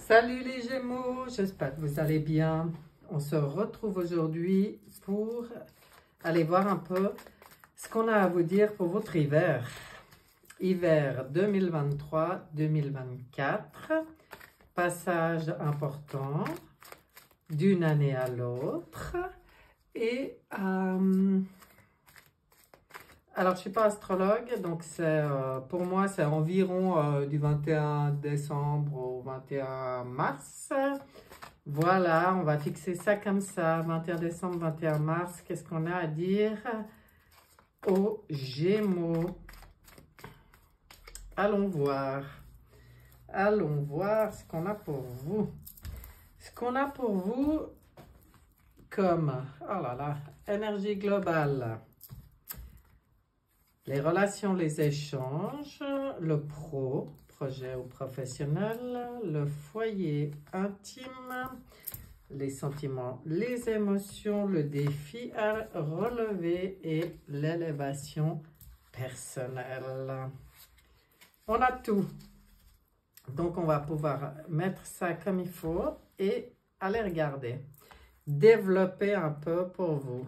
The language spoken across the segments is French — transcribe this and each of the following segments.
Salut les Gémeaux, j'espère que vous allez bien. On se retrouve aujourd'hui pour aller voir un peu ce qu'on a à vous dire pour votre hiver. Hiver 2023-2024, passage important d'une année à l'autre. Et alors, je ne suis pas astrologue, donc pour moi, c'est environ du 21 décembre au 21 mars. Voilà, on va fixer ça comme ça, 21 décembre, 21 mars. Qu'est-ce qu'on a à dire aux Gémeaux? Allons voir ce qu'on a pour vous. Ce qu'on a pour vous comme, oh là là, énergie globale. Les relations, les échanges, le projet ou professionnel, le foyer intime, les sentiments, les émotions, le défi à relever et l'élévation personnelle. On a tout. Donc, on va pouvoir mettre ça comme il faut et aller regarder. Développer un peu pour vous.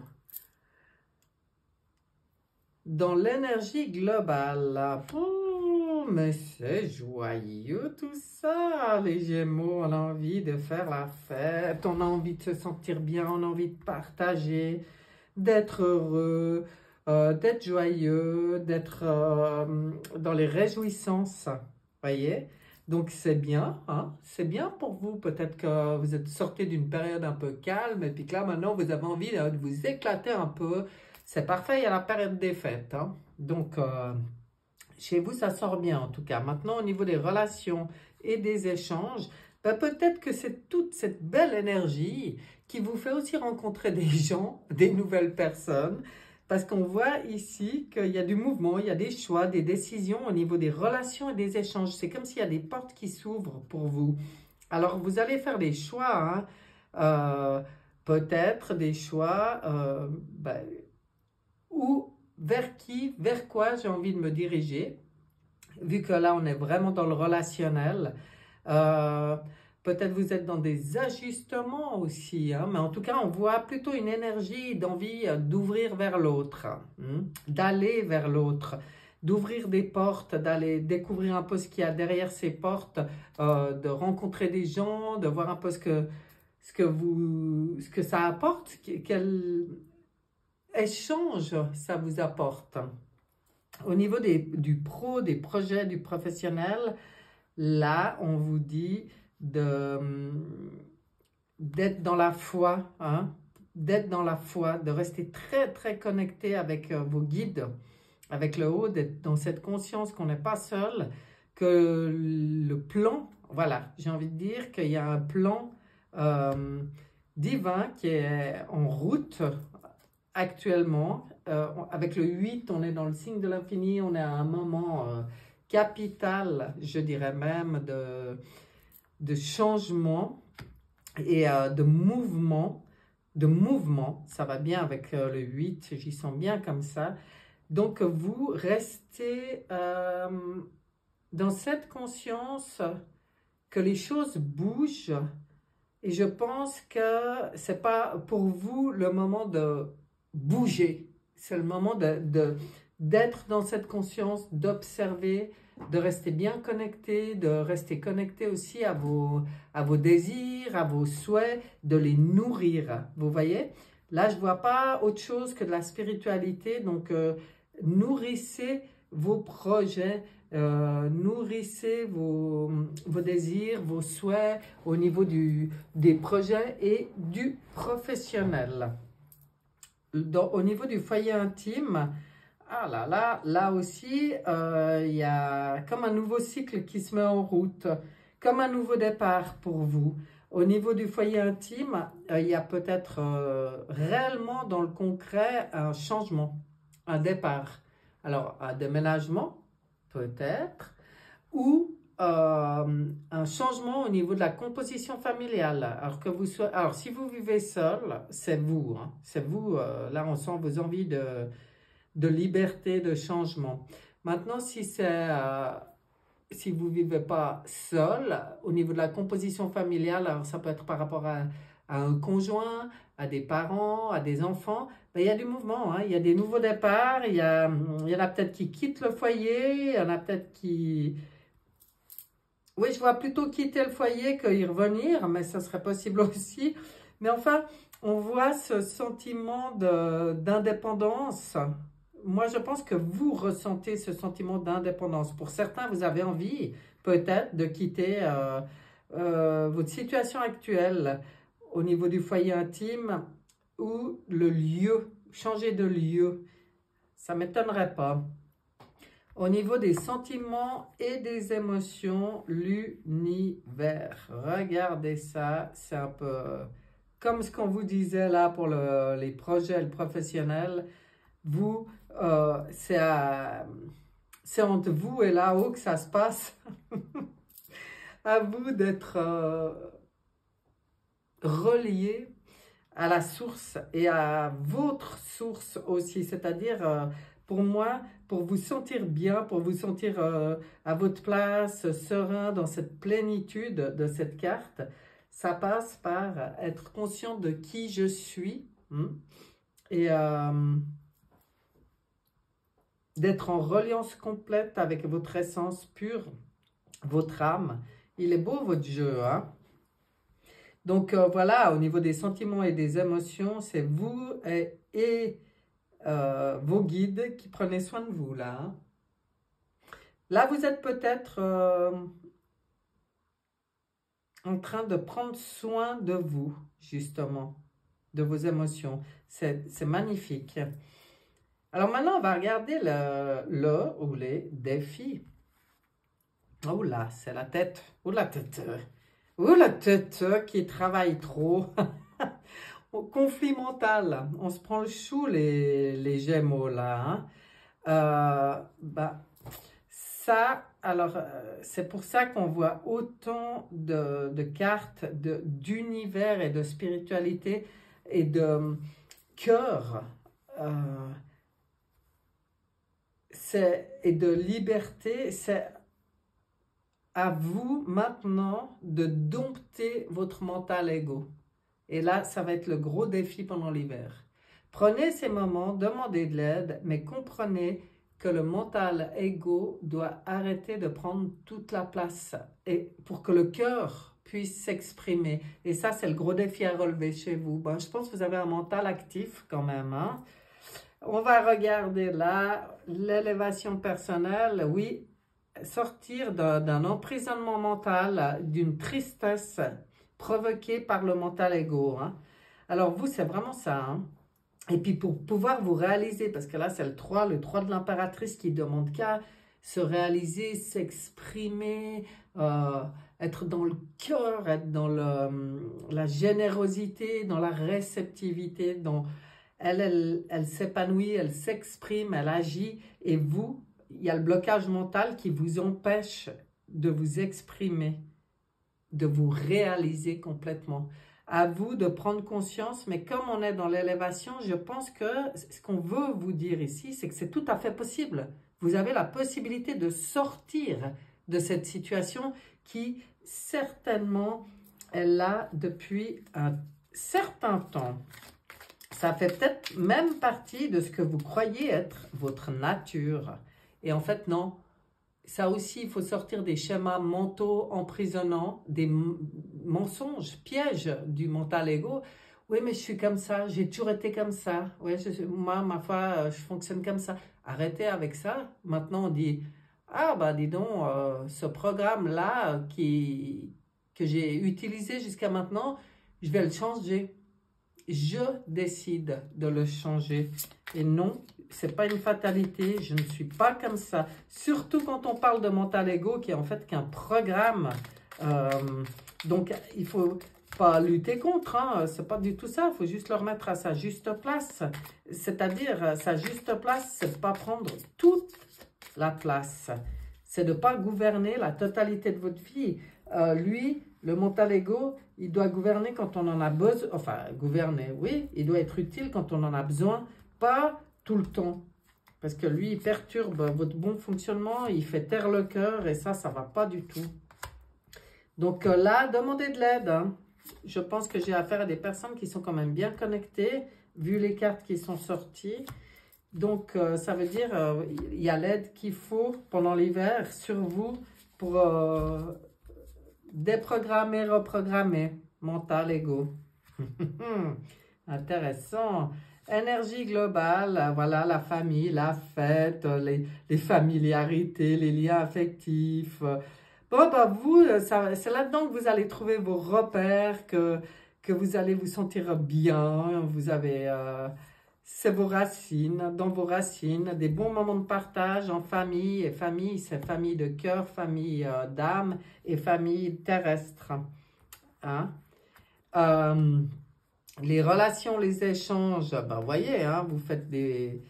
Dans l'énergie globale, oh, mais c'est joyeux tout ça, les Gémeaux, on a envie de faire la fête, on a envie de se sentir bien, on a envie de partager, d'être heureux, d'être joyeux, d'être dans les réjouissances, voyez? Donc c'est bien, hein? C'est bien pour vous, peut-être que vous êtes sorti d'une période un peu calme et puis que là maintenant vous avez envie de vous éclater un peu. C'est parfait, il y a la période des fêtes. Hein? Donc, chez vous, ça sort bien en tout cas. Maintenant, au niveau des relations et des échanges, ben, peut-être que c'est toute cette belle énergie qui vous fait aussi rencontrer des gens, des nouvelles personnes. Parce qu'on voit ici qu'il y a du mouvement, il y a des choix, des décisions au niveau des relations et des échanges. C'est comme s'il y a des portes qui s'ouvrent pour vous. Alors, vous allez faire des choix. Hein? Peut-être des choix... ben, ou vers qui, vers quoi j'ai envie de me diriger, vu que là on est vraiment dans le relationnel. Peut-être vous êtes dans des ajustements aussi, hein, mais en tout cas on voit plutôt une énergie d'envie d'ouvrir vers l'autre, hein, d'aller vers l'autre, d'ouvrir des portes, d'aller découvrir un peu ce qu'il y a derrière ces portes, de rencontrer des gens, de voir un peu ce que ça apporte, quel échange ça vous apporte. Au niveau du pro, des projets, du professionnel, là, on vous dit d'être dans la foi, hein, d'être dans la foi, de rester très, très connecté avec vos guides, avec le haut, d'être dans cette conscience qu'on n'est pas seul, que le plan, voilà, j'ai envie de dire qu'il y a un plan divin qui est en route actuellement. Avec le 8, on est dans le signe de l'infini, on est à un moment capital, je dirais même, de changement et de mouvement. Ça va bien avec le 8, j'y sens bien comme ça. Donc, vous restez dans cette conscience que les choses bougent et je pense que ce n'est pas pour vous le moment de bouger. C'est le moment d'être dans cette conscience, d'observer, de rester bien connecté, de rester connecté aussi à vos désirs, à vos souhaits, de les nourrir. Vous voyez? Là, je ne vois pas autre chose que de la spiritualité. Donc, nourrissez vos projets, nourrissez vos désirs, vos souhaits au niveau des projets et du professionnel. Au niveau du foyer intime, ah là aussi, il y a comme un nouveau cycle qui se met en route, comme un nouveau départ pour vous. Au niveau du foyer intime, il y a peut-être réellement dans le concret un changement, un départ. Alors, un déménagement, peut-être, ou un changement au niveau de la composition familiale. Alors, si vous vivez seul, c'est vous. Hein, c'est vous, là, on sent vos envies de liberté, de changement. Maintenant, si c'est si vous ne vivez pas seul, au niveau de la composition familiale, alors ça peut être par rapport à un conjoint, à des parents, à des enfants, ben, il y a du mouvement, hein, il y a des nouveaux départs, il y en a peut-être qui quittent le foyer, il y en a peut-être qui... Oui, je vois plutôt quitter le foyer que y revenir, mais ça serait possible aussi. Mais enfin, on voit ce sentiment d'indépendance. Moi, je pense que vous ressentez ce sentiment d'indépendance. Pour certains, vous avez envie peut-être de quitter votre situation actuelle au niveau du foyer intime ou le lieu, changer de lieu. Ça ne m'étonnerait pas. Au niveau des sentiments et des émotions, l'univers. Regardez ça, c'est un peu comme ce qu'on vous disait là pour les projets le professionnel. Vous, c'est entre vous et là-haut que ça se passe. À vous d'être relié à la source et à votre source aussi. C'est-à-dire, pour moi, pour vous sentir bien, pour vous sentir à votre place, serein dans cette plénitude de cette carte, ça passe par être conscient de qui je suis et d'être en reliance complète avec votre essence pure, votre âme. Il est beau votre jeu, hein? Donc voilà, au niveau des sentiments et des émotions, c'est vous et vos guides qui prenez soin de vous là. Hein. Là, vous êtes peut-être en train de prendre soin de vous, justement, de vos émotions. C'est magnifique. Alors maintenant, on va regarder le ou les défis. Oh là, c'est la tête. Ou la tête. Ou la tête qui travaille trop. Au conflit mental. On se prend le chou, les Gémeaux, là. Hein. Ça, alors, c'est pour ça qu'on voit autant de cartes d'univers et de spiritualité et de cœur. Et de liberté. C'est à vous maintenant de dompter votre mental ego. Et là, ça va être le gros défi pendant l'hiver. Prenez ces moments, demandez de l'aide, mais comprenez que le mental ego doit arrêter de prendre toute la place et pour que le cœur puisse s'exprimer. Et ça, c'est le gros défi à relever chez vous. Bon, je pense que vous avez un mental actif quand même. Hein? On va regarder là l'élévation personnelle. Oui, sortir d'un emprisonnement mental, d'une tristesse provoquée par le mental ego. Hein. Alors vous, c'est vraiment ça. Hein. Et puis pour pouvoir vous réaliser, parce que là c'est le 3 de l'impératrice qui demande qu'à se réaliser, s'exprimer, être dans le cœur, être dans la générosité, dans la réceptivité, dans... Elle s'épanouit, elle s'exprime, elle agit, et vous, il y a le blocage mental qui vous empêche de vous exprimer, de vous réaliser complètement. À vous de prendre conscience, mais comme on est dans l'élévation, je pense que ce qu'on veut vous dire ici, c'est que c'est tout à fait possible. Vous avez la possibilité de sortir de cette situation qui, certainement, est là depuis un certain temps. Ça fait peut-être même partie de ce que vous croyez être votre nature. Et en fait, non. Ça aussi, il faut sortir des schémas mentaux emprisonnants, des mensonges, pièges du mental ego. Oui, mais je suis comme ça, j'ai toujours été comme ça. Oui, moi, ma foi, je fonctionne comme ça. Arrêtez avec ça. Maintenant, on dit, ah, bah, dis donc, ce programme-là que j'ai utilisé jusqu'à maintenant, je vais le changer. Je décide de le changer. Et non, c'est pas une fatalité, je ne suis pas comme ça. Surtout quand on parle de mental ego, qui est en fait qu'un programme. Donc, il faut pas lutter contre, hein, c'est pas du tout ça. Il faut juste le remettre à sa juste place. C'est-à-dire, sa juste place, c'est de pas prendre toute la place. C'est de pas gouverner la totalité de votre vie. Lui, le mental ego, il doit gouverner quand on en a besoin. Enfin, gouverner, oui, il doit être utile quand on en a besoin, pas tout le temps. Parce que lui, il perturbe votre bon fonctionnement, il fait taire le cœur et ça ne va pas du tout. Donc là, demandez de l'aide. Hein. Je pense que j'ai affaire à des personnes qui sont quand même bien connectées, vu les cartes qui sont sorties. Donc, ça veut dire il y a l'aide qu'il faut pendant l'hiver sur vous pour déprogrammer, reprogrammer, mental, ego. Intéressant. Énergie globale, voilà, la famille, la fête, les familiarités, les liens affectifs. Bon, bah vous, c'est là-dedans que vous allez trouver vos repères, que vous allez vous sentir bien. Vous avez, c'est vos racines, dans vos racines, des bons moments de partage en famille. Et famille, c'est famille de cœur, famille d'âme et famille terrestre. Hein? Les relations, les échanges, ben voyez, hein, vous faites des...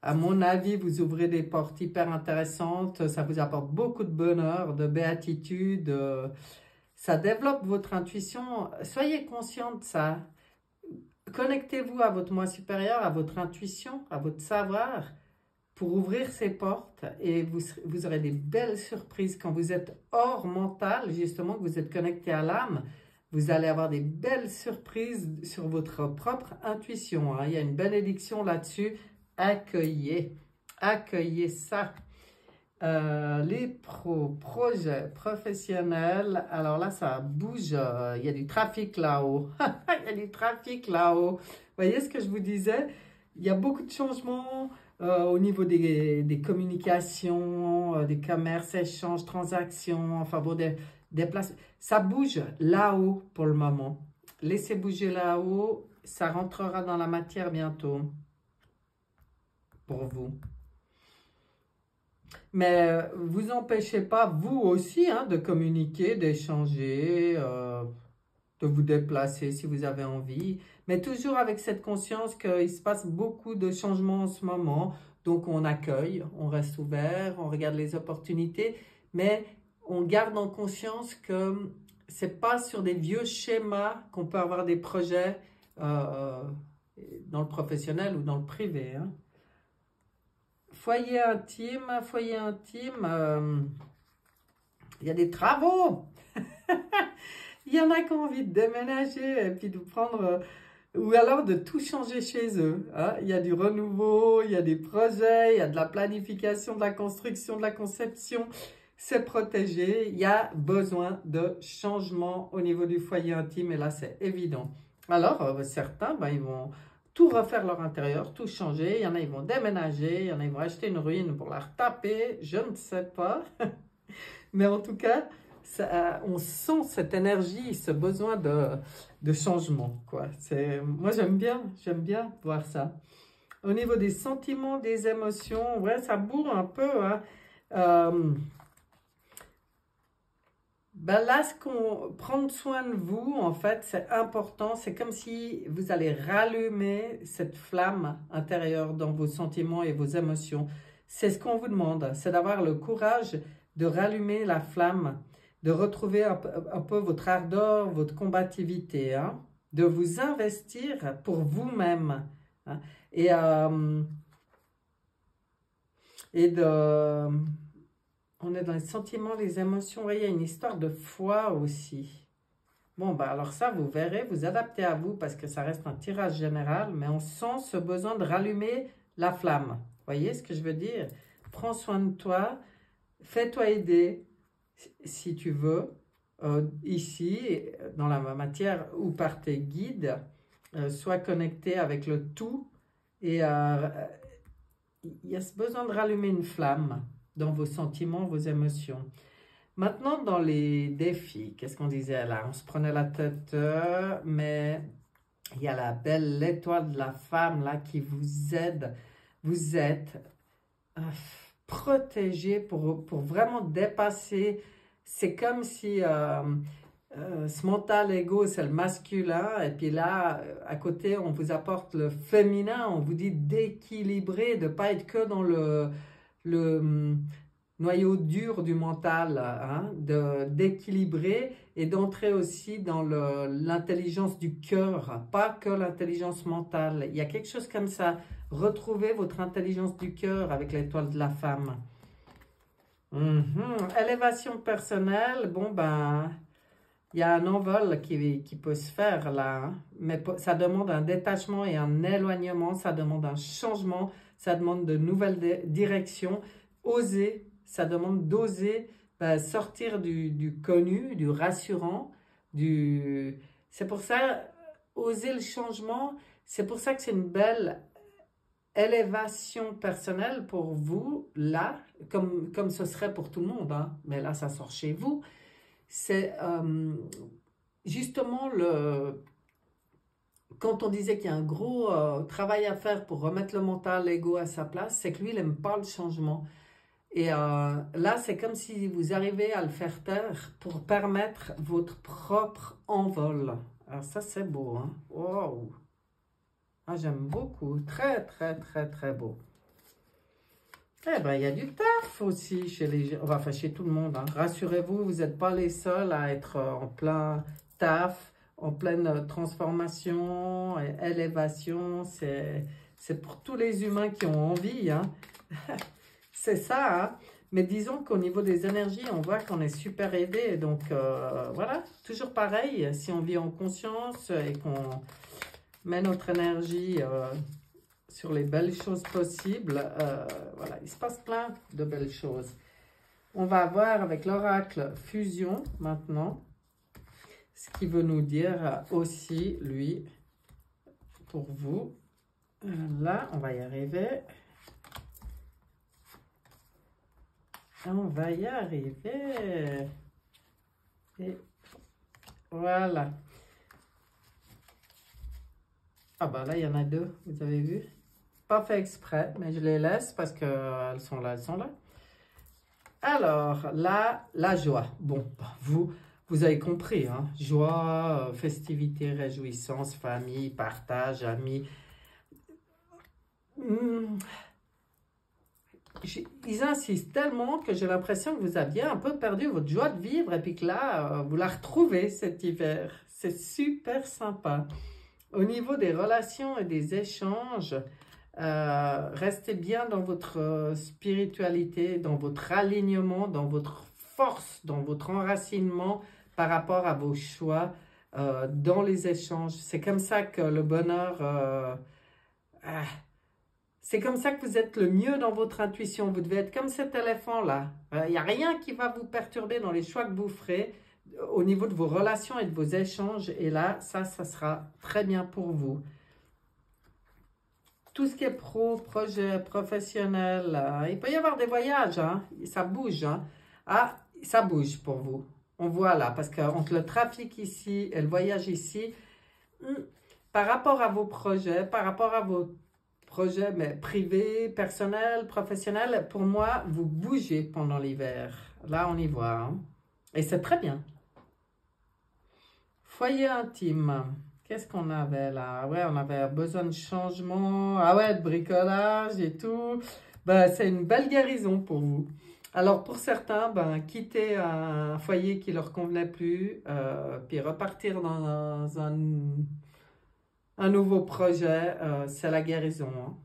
À mon avis, vous ouvrez des portes hyper intéressantes, ça vous apporte beaucoup de bonheur, de béatitude, ça développe votre intuition. Soyez conscient de ça. Connectez-vous à votre moi supérieur, à votre intuition, à votre savoir, pour ouvrir ces portes et vous aurez des belles surprises quand vous êtes hors mental, justement, que vous êtes connecté à l'âme. Vous allez avoir des belles surprises sur votre propre intuition. Hein. Il y a une bénédiction là-dessus. Accueillez. Accueillez ça. Les projets professionnels. Alors là, ça bouge. Il y a du trafic là-haut. Il y a du trafic là-haut. Vous voyez ce que je vous disais? Il y a beaucoup de changements au niveau des communications, des commerces, échanges, transactions. Enfin bon, des places. Ça bouge là-haut pour le moment. Laissez bouger là-haut, ça rentrera dans la matière bientôt pour vous. Mais vous empêchez pas, vous aussi, hein, de communiquer, d'échanger, de vous déplacer si vous avez envie. Mais toujours avec cette conscience qu'il se passe beaucoup de changements en ce moment. Donc on accueille, on reste ouvert, on regarde les opportunités. Mais on garde en conscience que c'est pas sur des vieux schémas qu'on peut avoir des projets dans le professionnel ou dans le privé. Hein. Foyer intime, il y a des travaux. Il y en a qui ont envie de déménager et puis de prendre, ou alors de tout changer chez eux. Hein. Il y a du renouveau, il y a des projets, il y a de la planification, de la construction, de la conception. C'est protégé, il y a besoin de changement au niveau du foyer intime et là c'est évident. Alors certains, ben, ils vont tout refaire leur intérieur, tout changer, il y en a ils vont déménager, il y en a ils vont acheter une ruine pour la retaper, je ne sais pas. Mais en tout cas, ça, on sent cette énergie, ce besoin de changement, quoi. Moi j'aime bien voir ça. Au niveau des sentiments, des émotions, ouais, ça bourre un peu, hein. Ben là, prendre soin de vous, en fait, c'est important. C'est comme si vous allez rallumer cette flamme intérieure dans vos sentiments et vos émotions. C'est ce qu'on vous demande, c'est d'avoir le courage de rallumer la flamme, de retrouver un peu votre ardeur, votre combativité, hein, de vous investir pour vous-même. Hein, et de... On est dans les sentiments, les émotions. Oui, il y a une histoire de foi aussi. Bon, bah alors ça, vous verrez, vous adaptez à vous parce que ça reste un tirage général, mais on sent ce besoin de rallumer la flamme. Vous voyez ce que je veux dire? Prends soin de toi, fais-toi aider si tu veux, ici, dans la matière ou par tes guides, sois connecté avec le tout et il y a ce besoin de rallumer une flamme dans vos sentiments, vos émotions. Maintenant, dans les défis, qu'est-ce qu'on disait là? On se prenait la tête, mais il y a la belle étoile de la femme là qui vous aide. Vous êtes protégé pour vraiment dépasser. C'est comme si ce mental ego, c'est le masculin, et puis là, à côté, on vous apporte le féminin, on vous dit d'équilibrer, de ne pas être que dans le noyau dur du mental, hein, d'équilibrer et d'entrer aussi dans l'intelligence du cœur, pas que l'intelligence mentale. Il y a quelque chose comme ça. Retrouvez votre intelligence du cœur avec l'étoile de la femme. Élévation personnelle, bon ben, il y a un envol qui peut se faire là, hein. Mais ça demande un détachement et un éloignement, ça demande un changement, ça demande de nouvelles directions. Oser, ça demande d'oser sortir du connu, du rassurant, c'est pour ça, oser le changement, c'est pour ça que c'est une belle élévation personnelle pour vous, là, comme ce serait pour tout le monde, hein, mais là, ça sort chez vous. C'est justement quand on disait qu'il y a un gros travail à faire pour remettre le mental, l'ego à sa place, c'est que lui, il n'aime pas le changement. Et là, c'est comme si vous arrivez à le faire taire pour permettre votre propre envol. Alors ça, c'est beau, hein? Wow! Ah, j'aime beaucoup. Très, très, très, très beau. Eh bien, il y a du taf aussi chez les gens, enfin chez tout le monde, hein. Rassurez-vous, vous n'êtes pas les seuls à être en plein taf, en pleine transformation, et élévation. C'est pour tous les humains qui ont envie, hein. C'est ça, hein. Mais disons qu'au niveau des énergies, on voit qu'on est super aidé. Donc voilà, toujours pareil, si on vit en conscience et qu'on met notre énergie sur les belles choses possibles, voilà, il se passe plein de belles choses. On va voir avec l'oracle Fusion maintenant, ce qu'il veut nous dire aussi, lui, pour vous. Là, on va y arriver. On va y arriver. Et voilà. Ah bah là, il y en a deux, vous avez vu? Pas fait exprès, mais je les laisse parce qu'elles sont là, elles sont là. Alors, là, la joie. Bon, vous avez compris, hein? Joie, festivité, réjouissance, famille, partage, amis. Ils insistent tellement que j'ai l'impression que vous aviez un peu perdu votre joie de vivre et puis que là, vous la retrouvez cet hiver. C'est super sympa. Au niveau des relations et des échanges, restez bien dans votre spiritualité, dans votre alignement, dans votre force, dans votre enracinement par rapport à vos choix dans les échanges. C'est comme ça que le bonheur... c'est comme ça que vous êtes le mieux dans votre intuition. Vous devez être comme cet éléphant-là. Il n'y a rien qui va vous perturber dans les choix que vous ferez au niveau de vos relations et de vos échanges. Et là, ça sera très bien pour vous. Tout ce qui est projet, professionnel, il peut y avoir des voyages, hein, ça bouge. Hein. Ah, ça bouge pour vous. On voit là, parce qu'entre le trafic ici et le voyage ici, par rapport à vos projets, par rapport à vos projets mais privés, personnels, professionnels, pour moi, vous bougez pendant l'hiver. Là, on y voit. Hein. Et c'est très bien. Foyer intime. Qu'est-ce qu'on avait là? Ouais, on avait besoin de changement. Ah ouais, de bricolage et tout. Ben, c'est une belle guérison pour vous. Alors, pour certains, ben, quitter un foyer qui ne leur convenait plus, puis repartir dans un nouveau projet, c'est la guérison. Hein.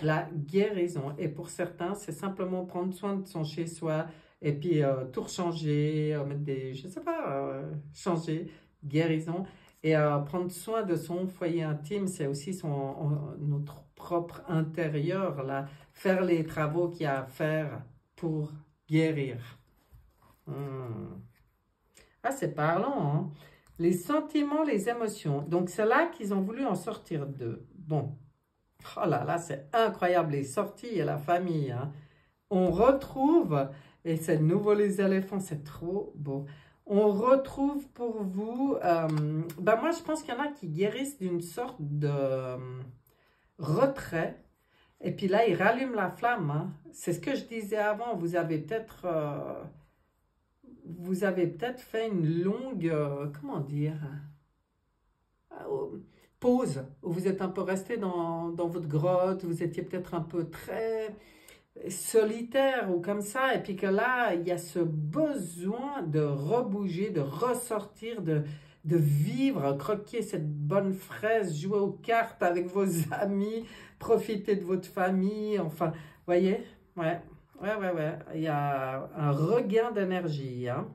La guérison. Et pour certains, c'est simplement prendre soin de son chez-soi et puis tout changer, mettre des, je sais pas, changer, guérison. Et prendre soin de son foyer intime, c'est aussi notre propre intérieur, là. Faire les travaux qu'il y a à faire pour guérir. Ah, c'est parlant, hein? Les sentiments, les émotions. Donc, c'est là qu'ils ont voulu en sortir d'eux. Bon. Oh là là, c'est incroyable, les sorties et la famille. Hein. On retrouve, et c'est nouveau les éléphants, c'est trop beau. On retrouve pour vous, ben moi je pense qu'il y en a qui guérissent d'une sorte de retrait. Et puis là, ils rallument la flamme. Hein. C'est ce que je disais avant, vous avez peut-être fait une longue, comment dire, pause, où vous êtes un peu resté dans votre grotte, vous étiez peut-être un peu très solitaire ou comme ça, et puis que là, il y a ce besoin de rebouger, de ressortir, de vivre, croquer cette bonne fraise, jouer aux cartes avec vos amis, profiter de votre famille, enfin, voyez, ouais, ouais, il y a un regain d'énergie, hein.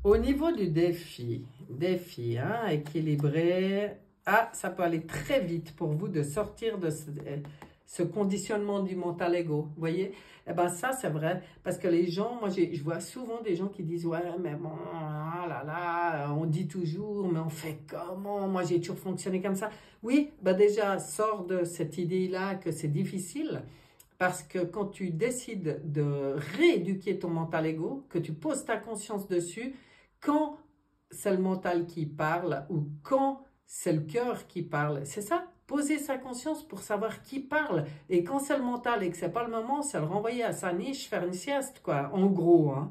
Au niveau du défi, hein, équilibré, ça peut aller très vite pour vous de sortir de ce conditionnement du mental ego, vous voyez? Eh bien ça c'est vrai, parce que les gens, moi je vois souvent des gens qui disent, ouais mais bon, ah là là, on dit toujours, mais on fait comment? Moi j'ai toujours fonctionné comme ça. Oui, ben déjà, sors de cette idée-là que c'est difficile, parce que quand tu décides de rééduquer ton mental ego, que tu poses ta conscience dessus, quand c'est le mental qui parle ou quand c'est le cœur qui parle, c'est ça, poser sa conscience pour savoir qui parle. Et quand c'est le mental et que c'est pas le moment, c'est le renvoyer à sa niche, faire une sieste, quoi, en gros, hein.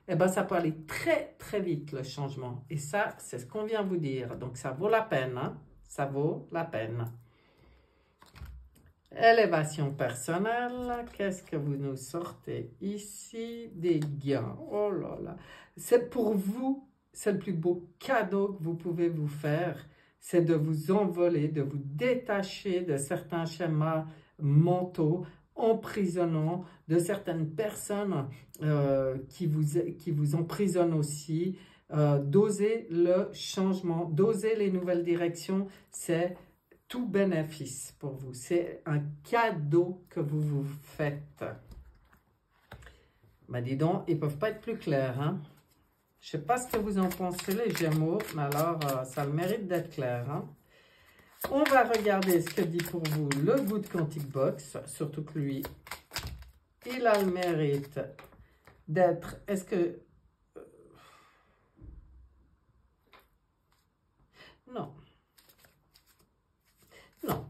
Eh ben, ça peut aller très, très vite, le changement. Et ça, c'est ce qu'on vient vous dire. Donc, ça vaut la peine, hein. Ça vaut la peine. Élévation personnelle, qu'est-ce que vous nous sortez ici? Des gains, oh là là. C'est pour vous, c'est le plus beau cadeau que vous pouvez vous faire, c'est de vous envoler, de vous détacher de certains schémas mentaux emprisonnants, de certaines personnes qui vous emprisonnent aussi, d'oser le changement, d'oser les nouvelles directions, c'est tout bénéfice pour vous. C'est un cadeau que vous vous faites. Ben dis donc, ils ne peuvent pas être plus clairs, hein? Je ne sais pas ce que vous en pensez, les Gémeaux, mais alors, ça a le mérite d'être clair, hein? On va regarder ce que dit pour vous le Good Quantic Box, surtout que lui, il a le mérite d'être... Est-ce que... Non. Non.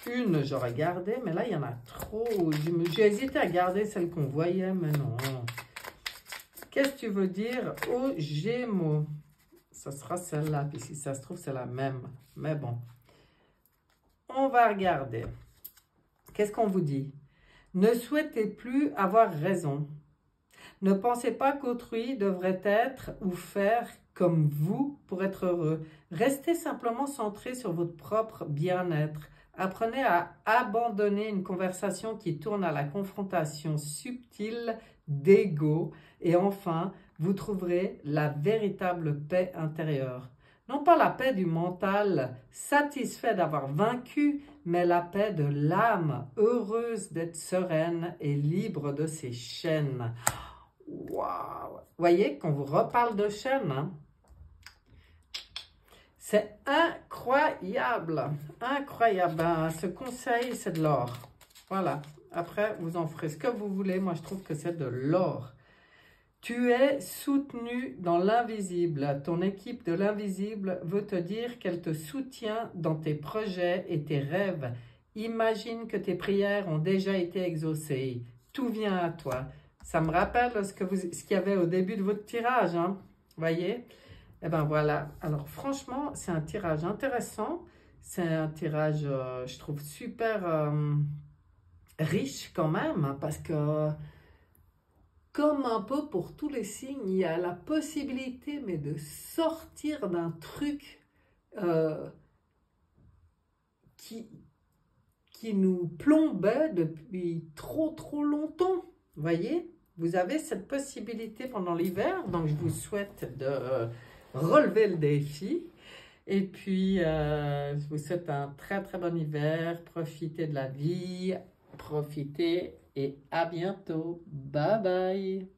Une, j'aurais gardé, mais là, il y en a trop. J'ai hésité à garder celle qu'on voyait, mais non. Qu'est-ce que tu veux dire aux Gémeaux? Ça sera celle-là, puis si ça se trouve, c'est la même. Mais bon. On va regarder. Qu'est-ce qu'on vous dit? Ne souhaitez plus avoir raison. Ne pensez pas qu'autrui devrait être ou faire comme vous pour être heureux. Restez simplement centré sur votre propre bien-être. Apprenez à abandonner une conversation qui tourne à la confrontation subtile d'ego. Et enfin, vous trouverez la véritable paix intérieure. Non pas la paix du mental, satisfait d'avoir vaincu, mais la paix de l'âme, heureuse d'être sereine et libre de ses chaînes. Waouh! Voyez qu'on vous reparle de chaînes, hein? C'est incroyable, incroyable. Ben, ce conseil, c'est de l'or. Voilà. Après, vous en ferez ce que vous voulez. Moi, je trouve que c'est de l'or. Tu es soutenu dans l'invisible. Ton équipe de l'invisible veut te dire qu'elle te soutient dans tes projets et tes rêves. Imagine que tes prières ont déjà été exaucées. Tout vient à toi. Ça me rappelle ce qu'il y avait au début de votre tirage, hein? Voyez? Eh bien voilà. Alors franchement, c'est un tirage intéressant. C'est un tirage, je trouve, super riche quand même, hein, parce que... Comme un peu pour tous les signes, il y a la possibilité, mais de sortir d'un truc qui nous plombait depuis trop longtemps. Vous voyez? Vous avez cette possibilité pendant l'hiver, donc je vous souhaite de relever le défi. Et puis, je vous souhaite un très bon hiver. Profitez de la vie, profitez et à bientôt. Bye bye.